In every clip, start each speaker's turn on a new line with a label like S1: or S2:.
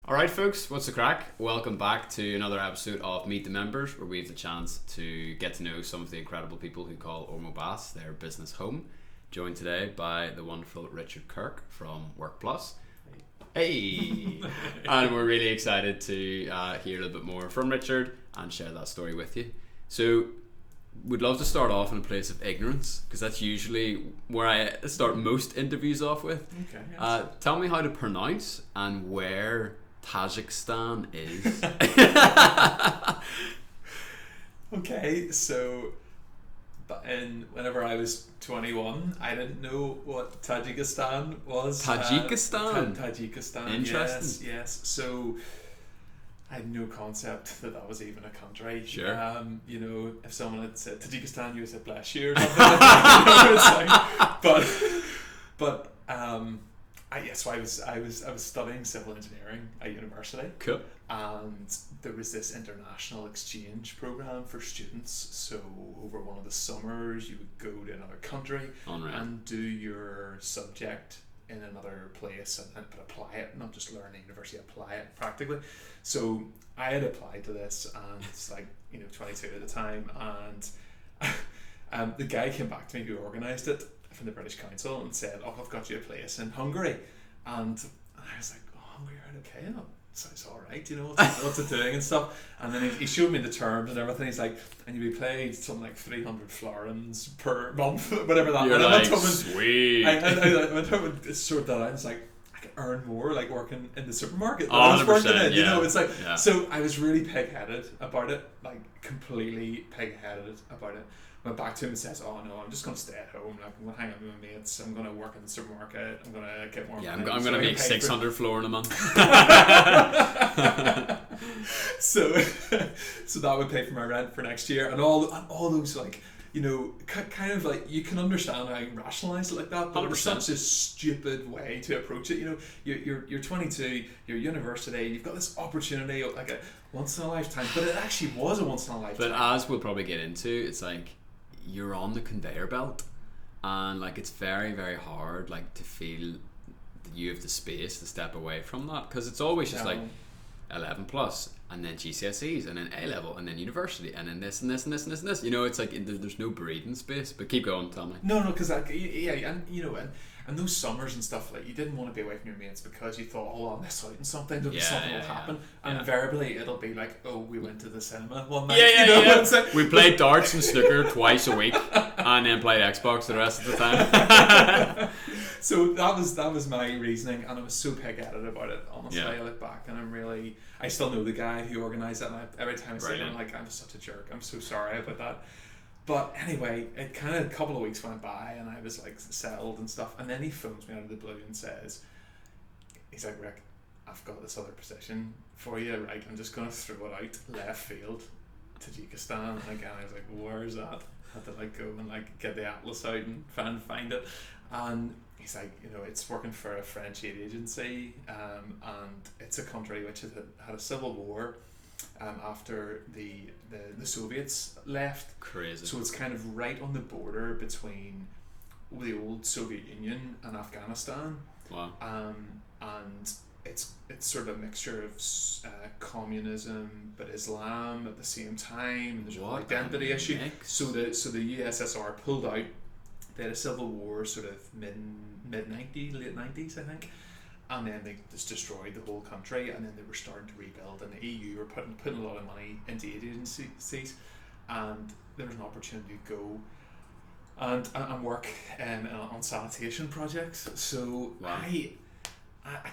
S1: Alright folks, what's the crack? Welcome back to another episode of Meet the Members, where we have the chance to get to know some of the incredible people who call Ormo Bass their business home. Joined today by the wonderful Richard Kirk from Workplus. Hey! And we're really excited to hear a little bit more from Richard and share that story with you. So, we'd love to start off in a place of ignorance, because that's usually where I start most interviews off with.
S2: Okay. Yes.
S1: Tell me how to pronounce and where Tajikistan is.
S2: Okay, so whenever I was 21, I didn't know what Tajikistan was.
S1: Tajikistan?
S2: Tajikistan.
S1: Interesting.
S2: Yes. So I had no concept that was even a country.
S1: Sure.
S2: If someone had said Tajikistan, you would say bless you or something. I was studying civil engineering at university.
S1: Cool.
S2: And there was this international exchange program for students. So over one of the summers, you would go to another country and do your subject in another place and apply it, not just learn at university, apply it practically. So I had applied to this, and it's 22 at the time, and the guy came back to me who organised it from the British Council and said, "Oh, I've got you a place in Hungary," and I was like, "Oh, Hungary, right, okay, no, sounds all right, what's it doing and stuff." And then he showed me the terms and everything. He's like, "And you'll be paid something like 300 florins per month," whatever that.
S1: You're
S2: and
S1: like,
S2: sweet. I went home and sort that out. It's like, I could earn more like working in the supermarket that I was working in.
S1: Yeah.
S2: It's like, so I was really pig-headed about it, like completely pig-headed about it. Went back to him and says, "Oh no, I'm just going to stay at home. Like, I'm going to hang out with my mates. I'm going to work in the supermarket. I'm going to get more money.
S1: I'm going to make 600 floor in a month."
S2: So that would pay for my rent for next year, and all those kind of like, you can understand how I can rationalise it like that, but it was such a stupid way to approach it. You're 22, you're university, you've got this opportunity, like a once in a lifetime, but it actually was a once in a lifetime.
S1: But as we'll probably get into, it's like you're on the conveyor belt, and like it's very, very hard like to feel that you have the space to step away from that, because it's always just like 11 plus, and then GCSEs, and then A level, and then university, and then this and this and this and this and this. It's like there's no breathing space. But keep going, tell me.
S2: No, because and those summers and stuff, like, you didn't want to be away from your mates because you thought, "Oh, I'll miss out on something. Something will happen." And invariably, it'll be like, "Oh, we went to the cinema one night."
S1: Yeah. We played darts and snooker twice a week, and then played Xbox the rest of the time.
S2: So that was my reasoning, and I was so pig-headed about it. Honestly, I look back and I still know the guy who organised it, and every time I see him, I'm like, "I'm such a jerk. I'm so sorry about that." But anyway, it kind of, a couple of weeks went by, and I was like settled and stuff, and then he phones me out of the blue and says, he's like, "Rick, I've got this other position for you, right? I'm just going to throw it out left field, Tajikistan." And again, I was like, "Where's that?" I had to like go and like get the atlas out and try and find it. And he's like, "It's working for a French aid agency, and it's a country which had a civil war after the Soviets left."
S1: Crazy.
S2: So it's kind of right on the border between the old Soviet Union and Afghanistan.
S1: Wow.
S2: And it's sort of a mixture of communism but Islam at the same time. And there's an identity issue. So the USSR pulled out. They had a civil war sort of mid-90s, late 90s, I think. And then they just destroyed the whole country, and then they were starting to rebuild, and the EU were putting a lot of money into aid agencies, and there was an opportunity to go and work on sanitation projects. So
S1: wow.
S2: I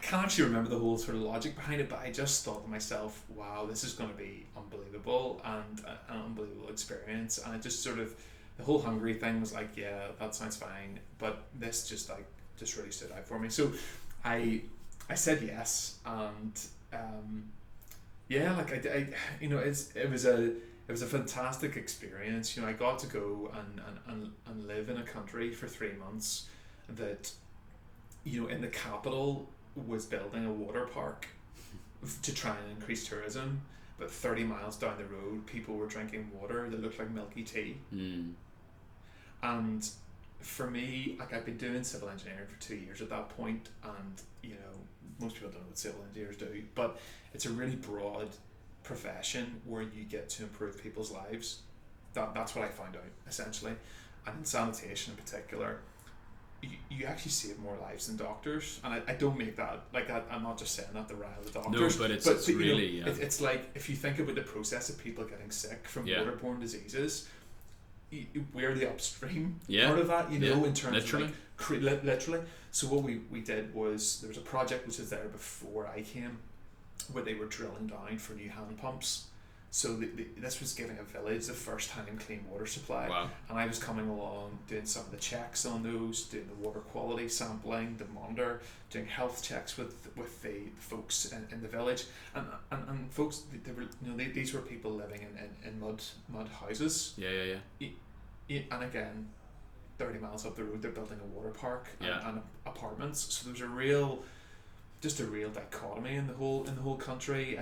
S2: can't actually remember the whole sort of logic behind it, but I just thought to myself, "Wow, this is going to be unbelievable, and an unbelievable experience." And it just sort of, the whole Hungary thing was like, "Yeah, that sounds fine," but this just really stood out for me. So I said yes, and it was a fantastic experience. I got to go and live in a country for 3 months that, in the capital, was building a water park to try and increase tourism, but 30 miles down the road, people were drinking water that looked like milky tea. And for me, like, I've been doing civil engineering for 2 years at that point, and most people don't know what civil engineers do, but it's a really broad profession where you get to improve people's lives. That's what I found out, essentially. And in sanitation in particular, you actually save more lives than doctors. And I don't make that, like, I'm not just saying that to rile the doctors.
S1: No, but it's really,
S2: it's like, if you think about the process of people getting sick from waterborne diseases, we're the upstream part of that, in terms
S1: literally.
S2: of like, literally. So what we did was, there was a project which was there before I came, where they were drilling down for new hand pumps. So this was giving a village the first time clean water supply.
S1: Wow.
S2: And I was coming along, doing some of the checks on those, doing the water quality sampling, the monitor, doing health checks with the folks in the village. And folks, they were, these were people living in mud houses.
S1: Yeah.
S2: And again, 30 miles up the road, they're building a water park and apartments. So there's a real dichotomy in the whole country.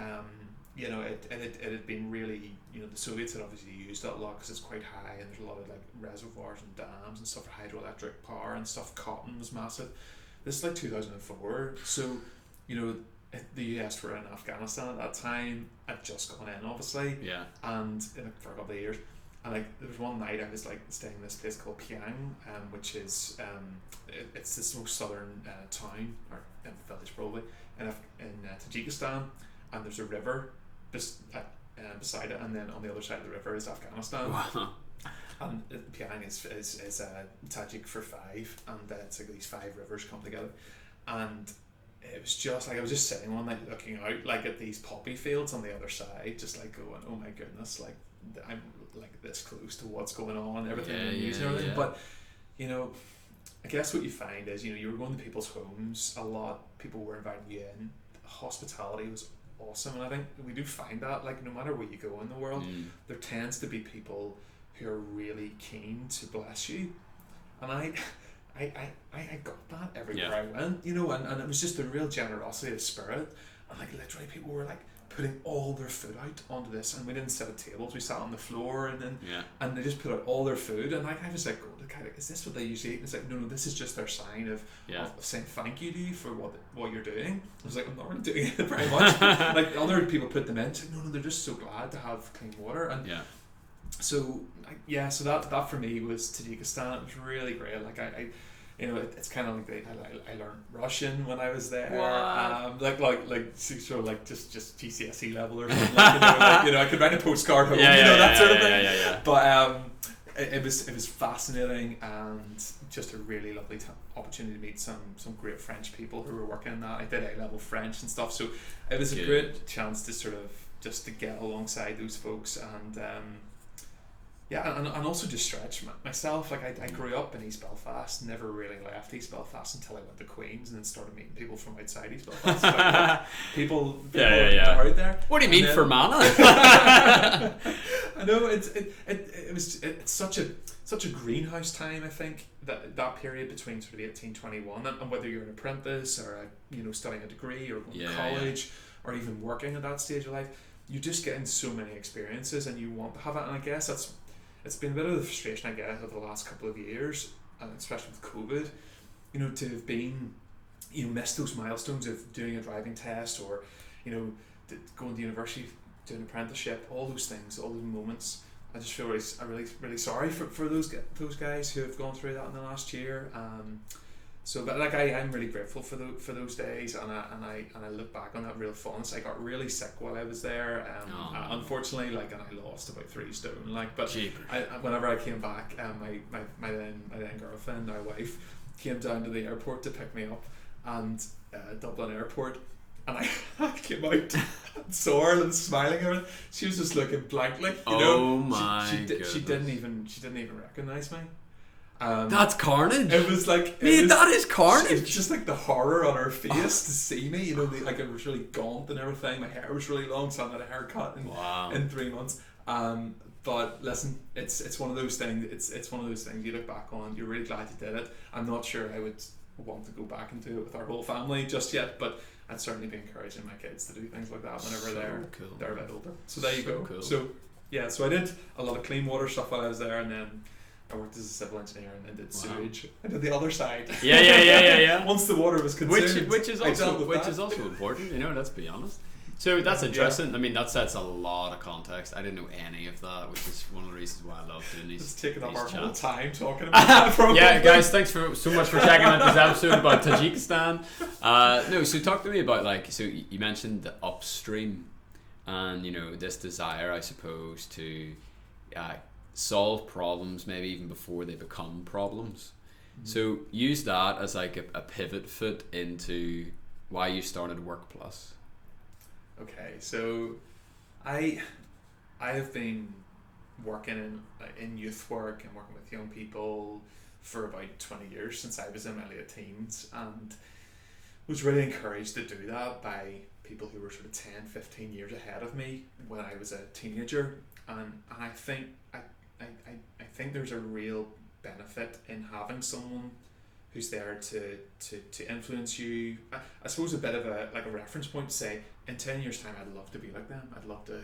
S2: It had been really, the Soviets had obviously used that a lot because it's quite high, and there's a lot of like reservoirs and dams and stuff for hydroelectric power and stuff. Cotton was massive. This is like 2004, so the US were in Afghanistan at that time. I'd just gone in, obviously, and for a couple of years. And like, there was one night I was like staying in this place called Pyang, which is it's this most southern town or village probably in Tajikistan, and there's a river beside it, and then on the other side of the river is Afghanistan.
S1: Wow.
S2: And Pyang is Tajik for five, and it's like these five rivers come together, and it was just like, I was just sitting one night looking out like at these poppy fields on the other side, just like going, oh my goodness, like I'm like this close to what's going on, everything in the news and everything. But I guess what you find is, you were going to people's homes a lot, people were inviting you in, hospitality was awesome. And I think we do find that, like, no matter where you go in the world, there tends to be people who are really keen to bless you, and I got that everywhere I went, and it was just a real generosity of spirit, and like literally people were like putting all their food out onto this, and we didn't sit at tables, we sat on the floor, and then and they just put out all their food, and like I was like, is this what they usually eat? And it's like, no, this is just their sign of saying thank you to you for what you're doing. I was like, I'm not really doing it very much. Like other people put them in, it's like, no, they're just so glad to have clean water. And so so that for me was Tajikistan. It was really great. Like I it's kind of like I learned Russian when I was there. Just GCSE level or something. I could write a postcard home, that sort of thing. But it was fascinating, and just a really lovely opportunity to meet some great French people who were working in that. I did A-level French and stuff, so it was a great chance to sort of just to get alongside those folks, and and also just stretch myself. Like I grew up in East Belfast, never really left East Belfast until I went to Queen's, and then started meeting people from outside East Belfast. Like, people out there.
S1: What do you mean for mana?
S2: I know it's such a greenhouse time. I think that period between sort of 1821 and whether you're an apprentice or studying a degree or going to college or even working at that stage of life, you're just getting so many experiences, and you want to have it. And I guess it's been a bit of the frustration I get over the last couple of years, and especially with COVID, to have been, missed those milestones of doing a driving test, or, going to university, doing an apprenticeship, all those things, all those moments. I just feel really sorry for those guys who have gone through that in the last year. So, but like I'm really grateful for those days, and I look back on that real fondness. I got really sick while I was there, unfortunately, and I lost about 3 stone. But whenever I came back, my then girlfriend, now wife, came down to the airport to pick me up, and Dublin Airport, and I came out sore and smiling at her. She was just looking blankly.
S1: Oh my goodness.
S2: She didn't even recognise me.
S1: That's carnage.
S2: It was like
S1: that is carnage.
S2: It was just like the horror on her face to see me. Like it was really gaunt and everything. My hair was really long, so I had a haircut in 3 months. But listen, it's one of those things. It's one of those things you look back on. You're really glad you did it. I'm not sure I would want to go back and do it with our whole family just yet, but I'd certainly be encouraging my kids to do things like that whenever they're a bit older. So there you go.
S1: Cool.
S2: So I did a lot of clean water stuff while I was there, and then I worked as a civil engineer and did sewage. I did the other side.
S1: Yeah.
S2: Once the water was consumed,
S1: which is also important. Let's be honest. So that's interesting. Yeah. I mean, that sets a lot of context. I didn't know any of that, which is one of the reasons why I love doing these.
S2: It's taking up our whole time talking about that.
S1: Yeah, guys, thanks so much for checking out this episode about Tajikistan. So talk to me about so you mentioned the upstream, and this desire, I suppose, to solve problems maybe even before they become problems. Mm-hmm. So use that as a pivot foot into why you started Workplus.
S2: Okay, so I have been working in youth work and working with young people for about 20 years, since I was in my late teens, and was really encouraged to do that by people who were sort of 10, 15 years ahead of me when I was a teenager. And I think I think there's a real benefit in having someone who's there to influence you. I suppose a bit of a reference point to say, in 10 years time I'd love to be like them. I'd love to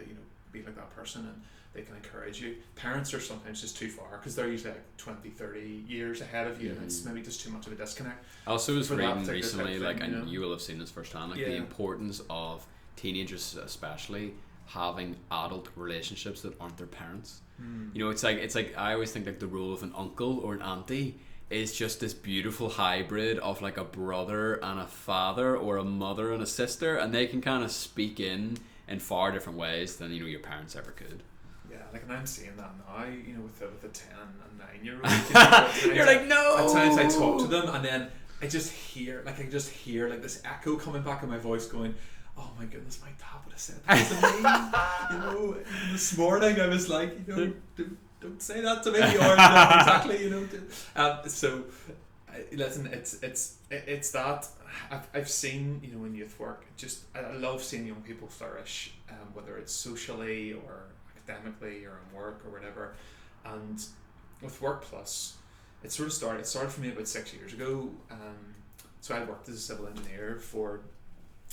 S2: be like that person, and they can encourage you. Parents are sometimes just too far because they're usually 20, 30 years ahead of you, and it's maybe just too much of a disconnect.
S1: I also was reading recently, and you will have seen this firsthand, the importance of teenagers especially having adult relationships that aren't their parents. It's like I always think the role of an uncle or an auntie is just this beautiful hybrid of a brother and a father, or a mother and a sister, and they can kind of speak in far different ways than your parents ever could.
S2: Yeah, and I'm seeing that now, with a 10 and 9-year-old.
S1: You're like, no.
S2: At times I talk to them, and then I just hear this echo coming back in my voice, going, "Oh my goodness, my dad would have said that to me." This morning I was like, don't say that to me, or exactly, So, listen, it's that I've seen, in youth work, I love seeing young people flourish, whether it's socially or academically or in work or whatever. And with Workplus, it started for me about 6 years ago. So I worked as a civil engineer for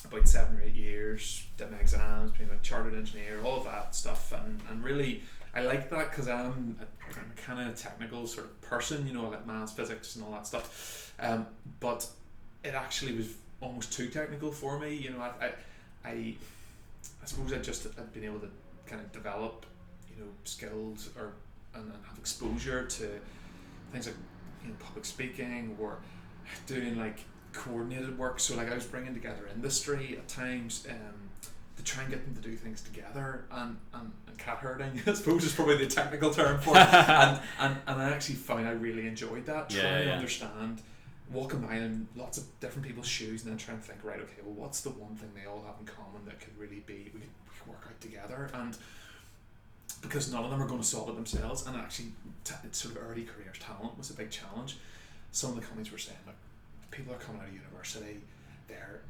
S2: about 7 or 8 years, did my exams, being a chartered engineer, all of that stuff, and really I like that because I'm a kind of technical sort of person, I like maths, physics and all that stuff, but it actually was almost too technical for me. I suppose I'd been able to kind of develop skills and have exposure to things like public speaking, or doing coordinated work. So I was bringing together industry at times to try and get them to do things together, and cat herding, I suppose, is probably the technical term for it. and I actually found I really enjoyed that, trying to understand, walking by in lots of different people's shoes, and then trying to think, right, okay, well, what's the one thing they all have in common that could really be we could work out together. And because none of them are going to solve it themselves, and actually sort of early careers talent was a big challenge. Some of the companies were saying, people are coming out of university, they're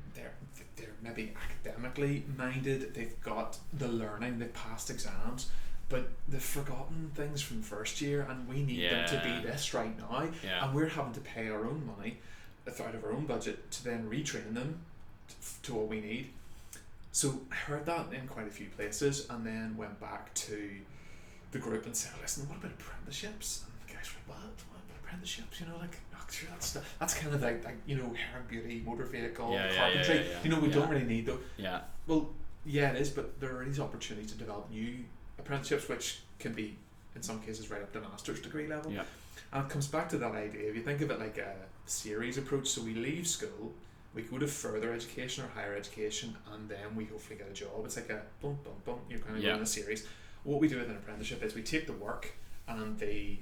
S2: maybe academically minded, they've got the learning, they've passed exams, but they've forgotten things from first year, and we need them to be this right now, and we're having to pay our own money out of our own budget to then retrain them to what we need. So I heard that in quite a few places, and then went back to the group and said, listen, what about apprenticeships? And the guys were like, what about apprenticeships? Sure, that's kind of like hair and beauty, motor vehicle, carpentry. We don't really need though. Yeah. Well, yeah, it is, but there are these opportunities to develop new apprenticeships, which can be in some cases right up to master's degree level. Yeah. And it comes back to that idea. If you think of it like a series approach, so we leave school, we go to further education or higher education, and then we hopefully get a job. It's like a boom, boom, boom. You're kind of going in a series. What we do with an apprenticeship is we take the work and the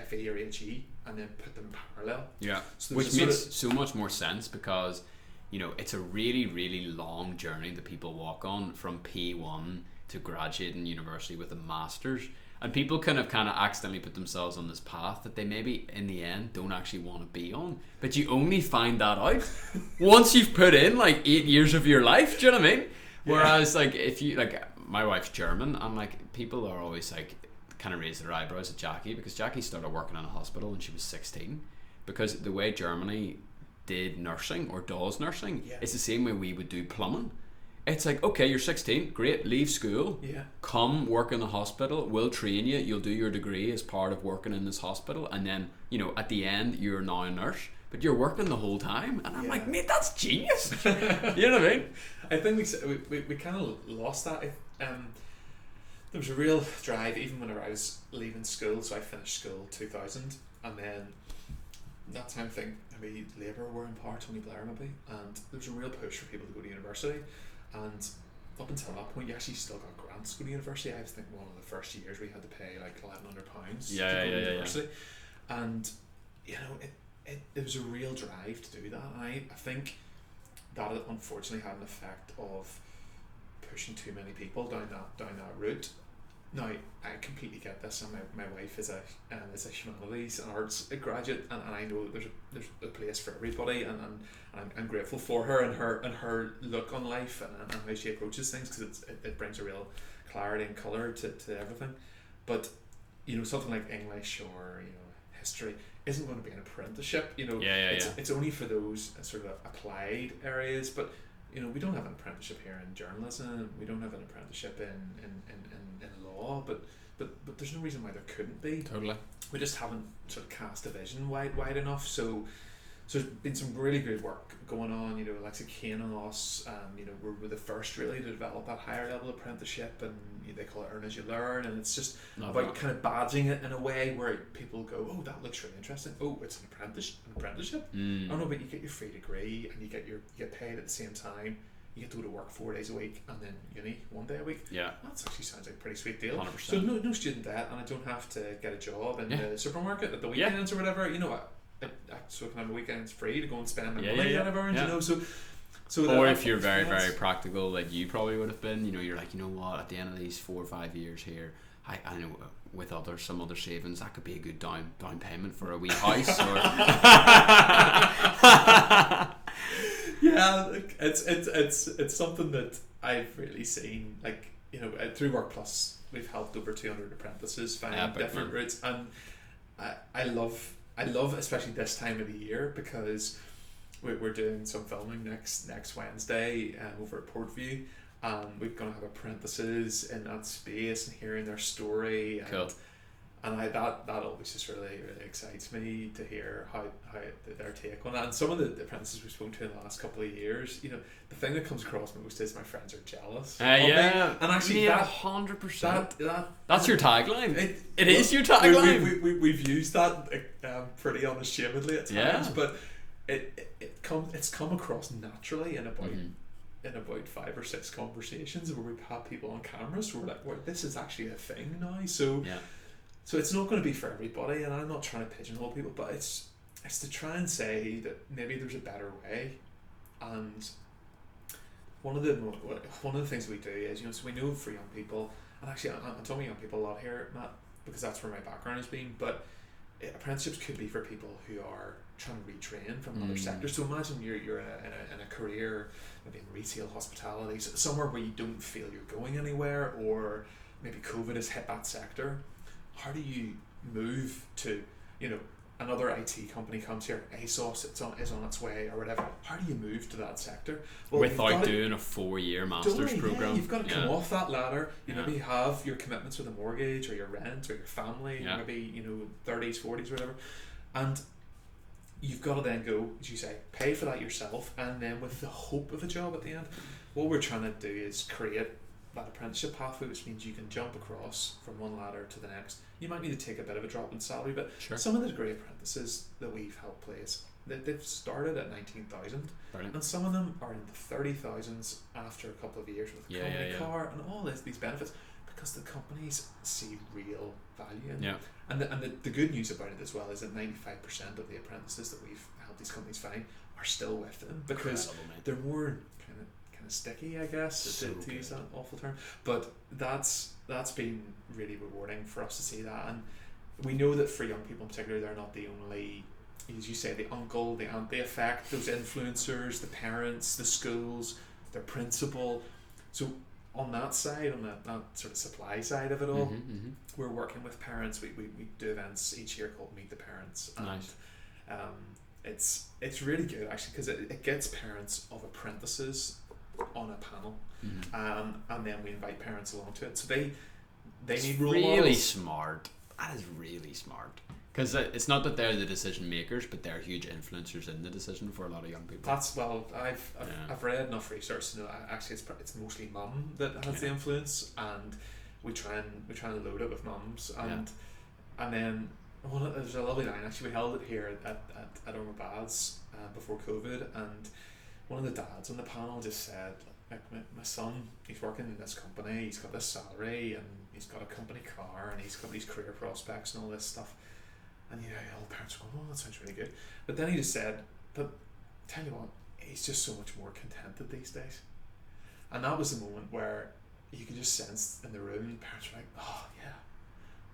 S2: FE or HE and then put them in parallel. Yeah, so
S1: which makes so much more sense, because it's a really, really long journey that people walk on from P1 to graduating university with a master's, and people kind of accidentally put themselves on this path that they maybe in the end don't actually want to be on, but you only find that out once you've put in 8 years of your life. Do you know what I mean? Whereas if you my wife's German, and people are always kind of raise their eyebrows at Jackie, because Jackie started working in a hospital when she was 16, because the way Germany did nursing or does nursing is the same way we would do plumbing. it's like, okay, you're 16, great, leave school,
S2: Yeah.
S1: come work in the hospital, we'll train you, you'll do your degree as part of working in this hospital, and then, you know, at the end, you're now a nurse, but you're working the whole time. And I'm like, mate, that's genius. You know what I mean?
S2: I think we kind of lost that. There was a real drive, even whenever I was leaving school, so I finished school 2000, and then that time I think maybe Labour were in power, Tony Blair maybe, and there was a real push for people to go to university, and up until that point you actually still got grants to go to university. I was thinking one of the first years we had to pay like £1,100 to go to university, and you know it was a real drive to do that, and I think that unfortunately had an effect of pushing too many people down that route. Now I completely get this, and my wife is a humanities and arts graduate, and I know there's a place for everybody, and I'm grateful for her and her look on life and how she approaches things, because it brings a real clarity and colour to everything. But you know, something like English or, you know, history isn't going to be an apprenticeship. You know, it's only for those sort of applied areas. But you know, we don't have an apprenticeship here in journalism. We don't have an apprenticeship in law. But there's no reason why there couldn't be.
S1: Totally.
S2: We just haven't sort of cast a vision wide enough. So there's been some really good work going on. You know, Alexa Kane and us, you know, we're the first really to develop that higher level apprenticeship, and they call it Earn As You Learn, and it's just about kind of badging it in a way where people go, oh, that looks really interesting. Oh, it's an apprenticeship. Oh no, but you get your free degree, and you get paid at the same time. You get to go to work 4 days a week, and then uni 1 day a week.
S1: Yeah,
S2: that actually sounds like a pretty sweet deal.
S1: 100%.
S2: So no student debt, and I don't have to get a job in the supermarket at the weekends or whatever. You know what? So I can have a weekends free to go and spend my money or whatever, and you know, so
S1: or if you're very practical, like you probably would have been, you know, you're like, you know what, at the end of these 4 or 5 years here, I know with some other savings, that could be a good down payment for a wee house. Or
S2: yeah, it's something that I've really seen, like, you know, through Workplus we've helped over 200 apprentices find different routes, and I love especially this time of the year, because we're doing some filming next Wednesday over at Portview, and we're going to have apprentices in that space and hearing their story.
S1: Cool.
S2: And that always just really excites me to hear how their take on that. And some of the apprentices we've spoken to in the last couple of years, you know, the thing that comes across most is my friends are jealous.
S1: Yeah,
S2: and actually,
S1: 100%. That's your tagline. It is your tagline.
S2: We've used that pretty unashamedly at times, but it's come across naturally in about 5 or 6 conversations where we've had people on camera, so we're like, well, this is actually a thing now. So it's not going to be for everybody, and I'm not trying to pigeonhole people, but it's to try and say that maybe there's a better way. And one of the things we do is, you know, so we know for young people, and actually I'm talking young people a lot here, Matt, because that's where my background has been, but apprenticeships could be for people who are trying to retrain from another sector. So imagine you're in a career, maybe in retail, hospitality, somewhere where you don't feel you're going anywhere, or maybe COVID has hit that sector. How do you move to, you know, another IT company comes here, ASOS is on its way or whatever. How do you move to that sector? Well,
S1: without doing a 4-year master's program?
S2: You've got to come off that ladder. You maybe have your commitments with a mortgage or your rent or your family, maybe, you know, 30s, 40s, whatever. And you've got to then go, as you say, pay for that yourself, and then with the hope of a job at the end. What we're trying to do is create that apprenticeship pathway, which means you can jump across from one ladder to the next. You might need to take a bit of a drop in salary, but some of the degree apprentices that we've helped place, they've started at 19,000, and some of them are in the 30,000s after a couple of years with a company car and all these benefits, because the companies see real value in it. And the good news about it as well is that 95% of the apprentices that we've helped these companies find are still with them, because they're more kind of sticky, I guess, to use that awful term. But that's been really rewarding for us to see that. And we know that for young people in particular, they're not the only, as you say, the uncle, the aunt, they affect those influencers, the parents, the schools, their principal. So on that side, on that sort of supply side of it all, we're working with parents. We do events each year called Meet the Parents, and it's really good actually, because it gets parents of apprentices on a panel, and then we invite parents along to it. So they need role
S1: really
S2: models.
S1: Smart. That is really smart. Because it's not that they're the decision makers, but they're huge influencers in the decision for a lot of young people.
S2: I've read enough research to know actually it's mostly mum that has the influence, and we try and load it with mums, and then there's a lovely line actually. We held it here at Ormo Baths before COVID, and one of the dads on the panel just said, like, my son, he's working in this company, he's got this salary, and he's got a company car, and he's got these career prospects and all this stuff. And all the parents were going, oh, that sounds really good. But then he just said, but tell you what, he's just so much more contented these days. And that was the moment where you could just sense in the room, and parents were like, oh yeah,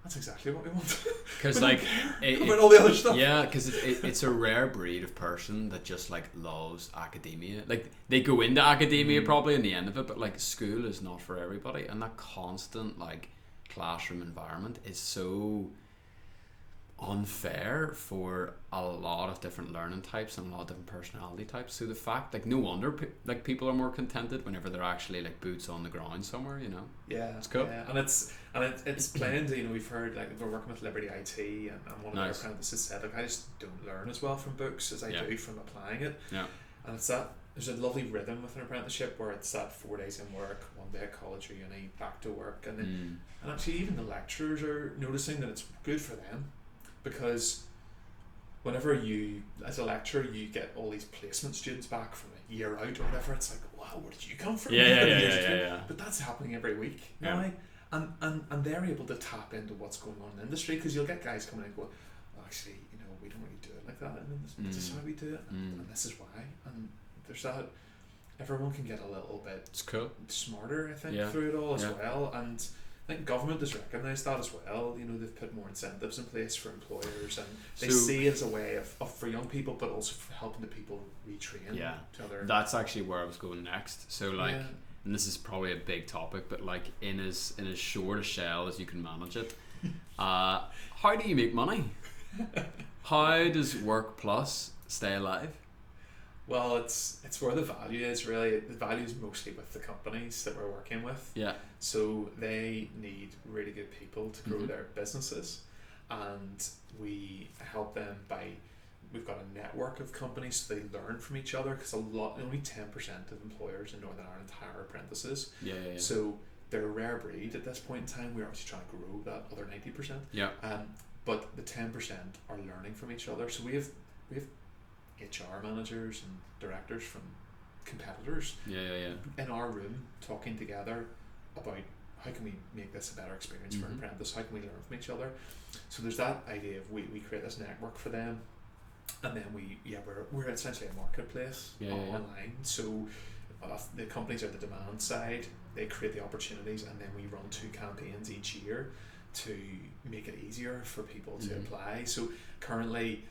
S2: that's exactly what we want. Because
S1: like
S2: about all the other stuff.
S1: Yeah, because it's a rare breed of person that just like loves academia. Like they go into academia probably in the end of it, but like school is not for everybody, and that constant like classroom environment is so unfair for a lot of different learning types and a lot of different personality types. So the fact, like, no wonder like people are more contented whenever they're actually like boots on the ground somewhere, you know.
S2: Yeah,
S1: it's cool.
S2: Yeah, and it's playing to, we've heard, like, we're working with Liberty IT, and one of our apprentices said, like, I just don't learn as well from books as I do from applying it.
S1: Yeah.
S2: And it's that there's a lovely rhythm with an apprenticeship where it's that 4 days in work, 1 day at college or uni, back to work, and then and actually even the lecturers are noticing that it's good for them. Because whenever you, as a lecturer, you get all these placement students back from a year out or whatever, it's like, wow, where did you come from?
S1: Yeah.
S2: But that's happening every week now, and they're able to tap into what's going on in the industry, because you'll get guys coming in and go, well, actually, we don't really do it like that, and this is how we do it, and this is why, and there's that. Everyone can get a little bit smarter, I think, through it all as well, and I think government has recognised that as well. They've put more incentives in place for employers, and they see it as a way of for young people, but also for helping the people retrain to other.
S1: That's actually where I was going next. So like, and this is probably a big topic, but like in as short a shell as you can manage it, how do you make money? How does Workplus stay alive?
S2: Well, it's where the value is, really. The value is mostly with the companies that we're working with. Yeah. So they need really good people to grow their businesses, and we help them we've got a network of companies, so they learn from each other, because only 10% of employers in Northern Ireland hire apprentices. Yeah. So they're a rare breed at this point in time. We're obviously trying to grow that other 90%. Yeah. But the 10% are learning from each other. So we have HR managers and directors from competitors in our room talking together about how can we make this a better experience for an apprentice, how can we learn from each other. So there's that idea of we create this network for them, and then we're essentially a marketplace online. So the companies are the demand side, they create the opportunities, and then we run 2 campaigns each year to make it easier for people to apply. So currently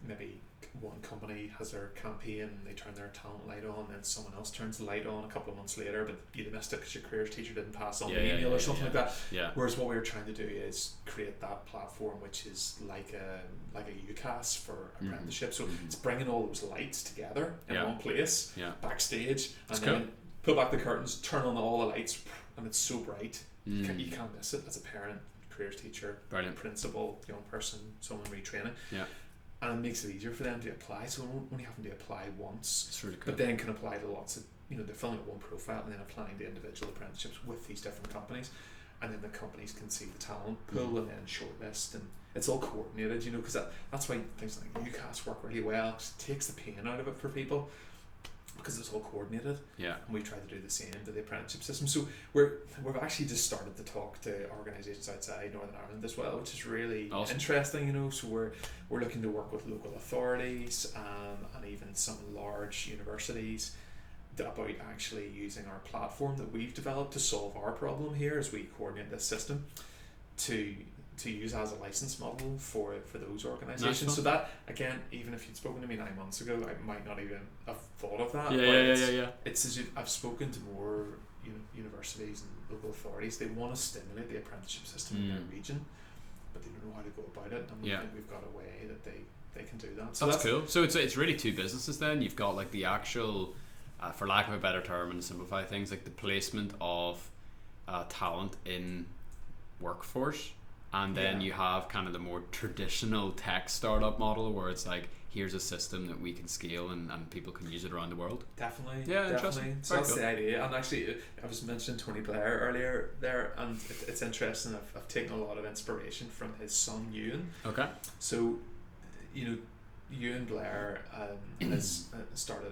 S2: maybe one company has their campaign and they turn their talent light on, then someone else turns the light on a couple of months later, but you missed it because your careers teacher didn't pass on the email or something like that. Yeah. Whereas what we're trying to do is create that platform which is like a UCAS for apprenticeship. So it's bringing all those lights together in one place, backstage, and then pull back the curtains, turn on all the lights, and it's so bright you can't miss it as a parent, careers teacher, principal, young person, someone retraining. Yeah. And it makes it easier for them to apply, so they're only having to apply once, really cool. But then can apply to lots of, they're filling out one profile and then applying to individual apprenticeships with these different companies, and then the companies can see the talent pool and then shortlist, and it's all coordinated, because that's why things like UCAS work really well, because it takes the pain out of it for people, because it's all coordinated. Yeah. And we try to do the same to the apprenticeship system. So we've actually just started to talk to organisations outside Northern Ireland as well, which is really interesting. So we're looking to work with local authorities and even some large universities about actually using our platform that we've developed to solve our problem here as we coordinate this system to use as a license model for those organisations. So that, again, even if you'd spoken to me 9 months ago, I might not even have thought of that. It's as if I've spoken to more universities and local authorities. They want to stimulate the apprenticeship system in their region, but they don't know how to go about it, and we think we've got a way that they can do that. So
S1: that's cool. So it's really 2 businesses then. You've got like the actual for lack of a better term and simplify things, like the placement of talent in workforce, and then you have kind of the more traditional tech startup model where it's like, here's a system that we can scale and people can use it around the world.
S2: Definitely.
S1: Interesting.
S2: So that's the idea. And actually, I was mentioning Tony Blair earlier there, and it's interesting. I've taken a lot of inspiration from his son Ewan.
S1: Okay.
S2: So, Ewan Blair has started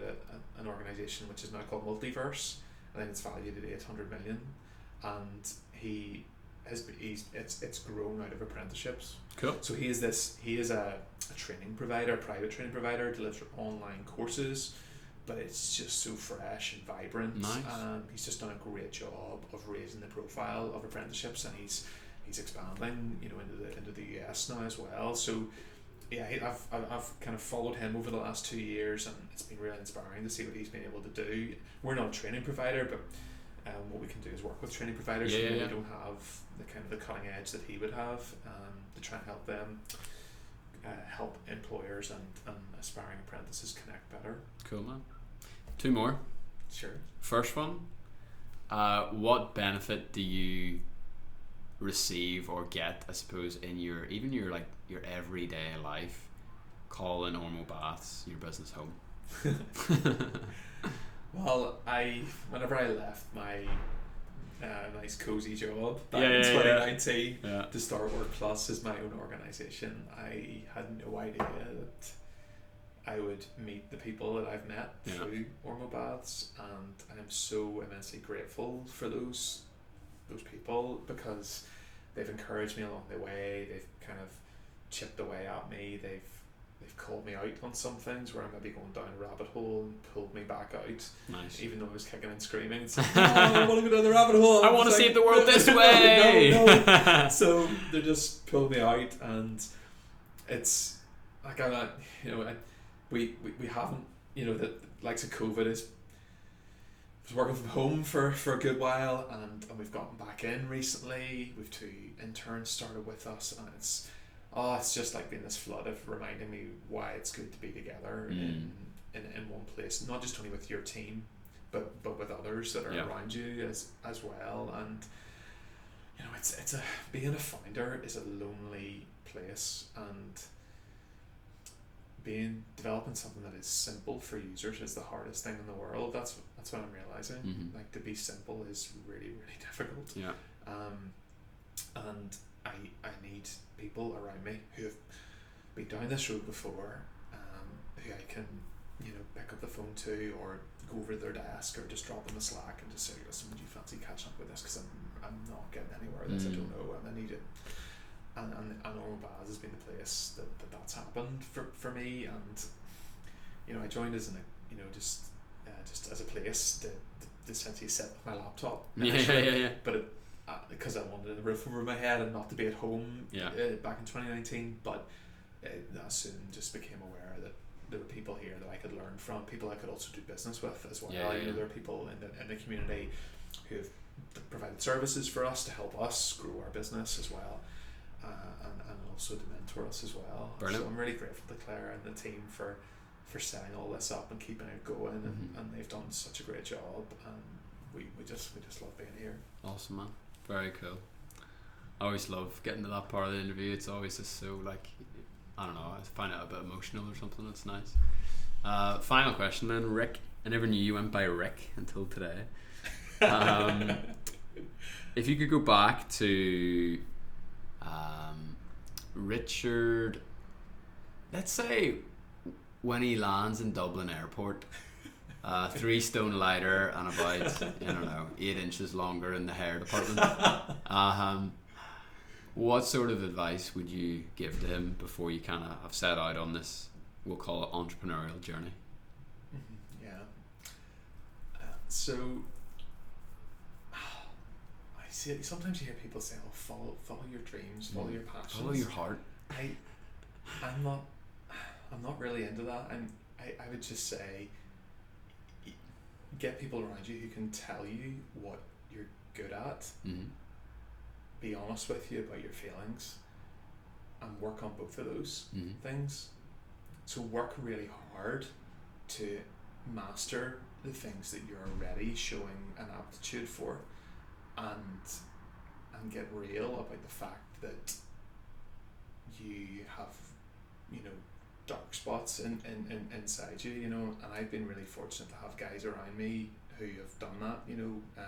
S2: an organisation which is now called Multiverse. I think it's valued at 800 million, and it's grown out of apprenticeships.
S1: Cool.
S2: So he is a training provider, a private training provider, delivers online courses, but it's just so fresh and vibrant.
S1: Nice.
S2: He's just done a great job of raising the profile of apprenticeships, and he's expanding, into the US now as well. So yeah, I've kind of followed him over the last 2 years, and it's been really inspiring to see what he's been able to do. We're not a training provider, but what we can do is work with training providers who really don't have the cutting edge that he would have, to try and help them, help employers and aspiring apprentices connect better.
S1: Cool, man. 2 more.
S2: Sure.
S1: First one, what benefit do you receive or get, I suppose, in your everyday life, calling Ormo Baths your business home?
S2: Well, whenever I left my nice cozy job back in 2019 to start Workplus as my own organisation, I had no idea that I would meet the people that I've met through Ormo Baths, and I'm so immensely grateful for those people, because they've encouraged me along the way. They've kind of chipped away at me. They've called me out on some things where I might be going down a rabbit hole and pulled me back out.
S1: Nice.
S2: Even though I was kicking and screaming and saying, "No, I don't want to go down the rabbit hole.
S1: I want to save the world this way."
S2: No. So they just pulled me out, and it's like we haven't, the likes of COVID is. I was working from home for a good while, and we've gotten back in recently. We've 2 interns started with us, and it's just like been this flood of reminding me why it's good to be together in one place, not just only with your team, but with others that are around you as well. And it's being a founder is a lonely place, and developing something that is simple for users is the hardest thing in the world. That's what I'm realizing.
S1: Mm-hmm.
S2: Like, to be simple is really, really difficult.
S1: Yeah.
S2: And I need people around me who have been down this road before, who I can, pick up the phone to, or go over to their desk, or just drop them a Slack and just say, "Listen, would you fancy catching up with this? Because I'm not getting anywhere with this. I don't know, and I need it." And Ormo Baths has been the place that's happened for me, and I joined as just as a place to essentially sit with my laptop. But because I wanted a roof over my head and not to be at home back in 2019, but I soon just became aware that there were people here that I could learn from, people I could also do business with as well. There are people in the community who have provided services for us to help us grow our business as well. And also to mentor us as well.
S1: Brilliant.
S2: So I'm really grateful to Claire and the team for setting all this up and keeping it going, and they've done such a great job, and we just love being here.
S1: Awesome, man. Very cool. I always love getting to that part of the interview. It's always just so, like, I don't know, I find it a bit emotional or something. It's nice. Final question then, Rick. I never knew you went by Rick until today. If you could go back to Richard, let's say when he lands in Dublin Airport, 3 stone lighter and about 8 inches longer in the hair department, what sort of advice would you give to him before you kind of have set out on this, we'll call it, entrepreneurial journey?
S2: So sometimes you hear people say, "Oh, follow your dreams, follow your passions,
S1: follow your heart."
S2: I'm not really into that. I would just say, get people around you who can tell you what you're good at.
S1: Mm-hmm.
S2: Be honest with you about your feelings, and work on both of those things. So work really hard to master the things that you're already showing an aptitude for, and get real about the fact that you have, you know, dark spots in inside you, you know. And I've been really fortunate to have guys around me who have done that, you know,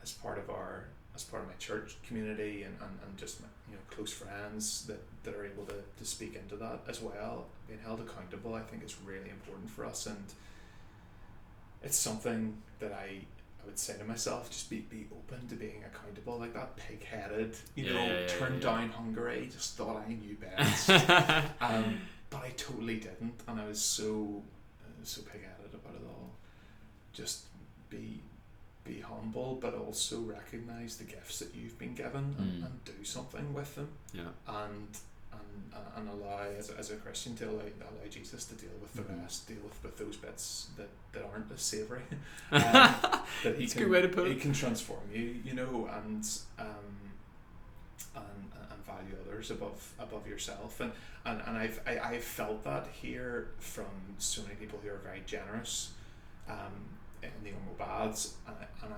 S2: as part of my church community, and just my, you know, close friends that are able to speak into that as well. Being held accountable, I think, is really important for us, and it's something that I would say to myself, just be open to being accountable. Like that pig-headed, turned down hungry, just thought I knew best. But I totally didn't, and I was so pig-headed about it all. Just be humble, but also recognize the gifts that you've been given, and do something with them. And allow, as a Christian, to allow Jesus to deal with the rest, deal with those bits that aren't as savoury. That he can, a good way to put it. He can transform you, you know, and value others above yourself. And I've felt that here from so many people who are very generous in the Ormo Baths, and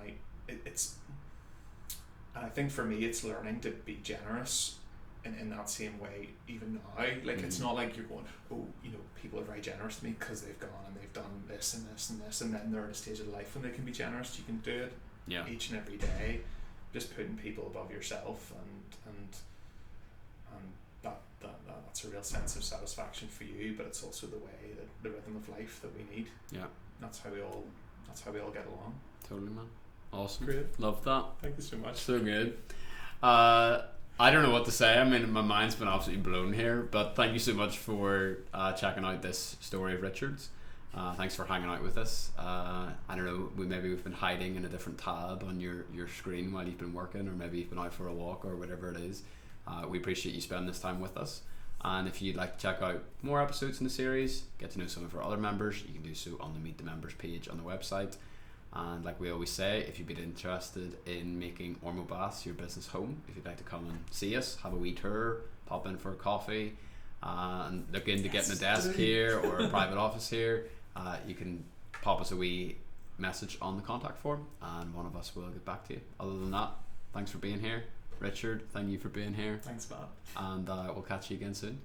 S2: I think for me it's learning to be generous in that same way even now. Like it's not like you're going, oh, you know, people are very generous to me because they've gone and they've done this and this and this, and then they're at a stage of life when they can be generous. You can do it each and every day, just putting people above yourself, and that's a real sense of satisfaction for you, but it's also the way that the rhythm of life that we need. That's how we all get along.
S1: Totally, man. Awesome.
S2: Great.
S1: Love that.
S2: Thank you so much.
S1: So good. I don't know what to say. I mean, my mind's been absolutely blown here, but thank you so much for checking out this story of Richard's. Thanks for hanging out with us. I don't know, we've been hiding in a different tab on your screen while you've been working, or maybe you've been out for a walk, or whatever it is. We appreciate you spending this time with us. And if you'd like to check out more episodes in the series, get to know some of our other members, you can do so on the Meet the Members page on the website. And like we always say, if you've been interested in making Ormo Baths your business home, if you'd like to come and see us, have a wee tour, pop in for a coffee, and look into getting a desk here or a private office here, you can pop us a wee message on the contact form, and one of us will get back to you. Other than that, thanks for being here. Richard, thank you for being here.
S2: Thanks, Matt.
S1: And we'll catch you again soon.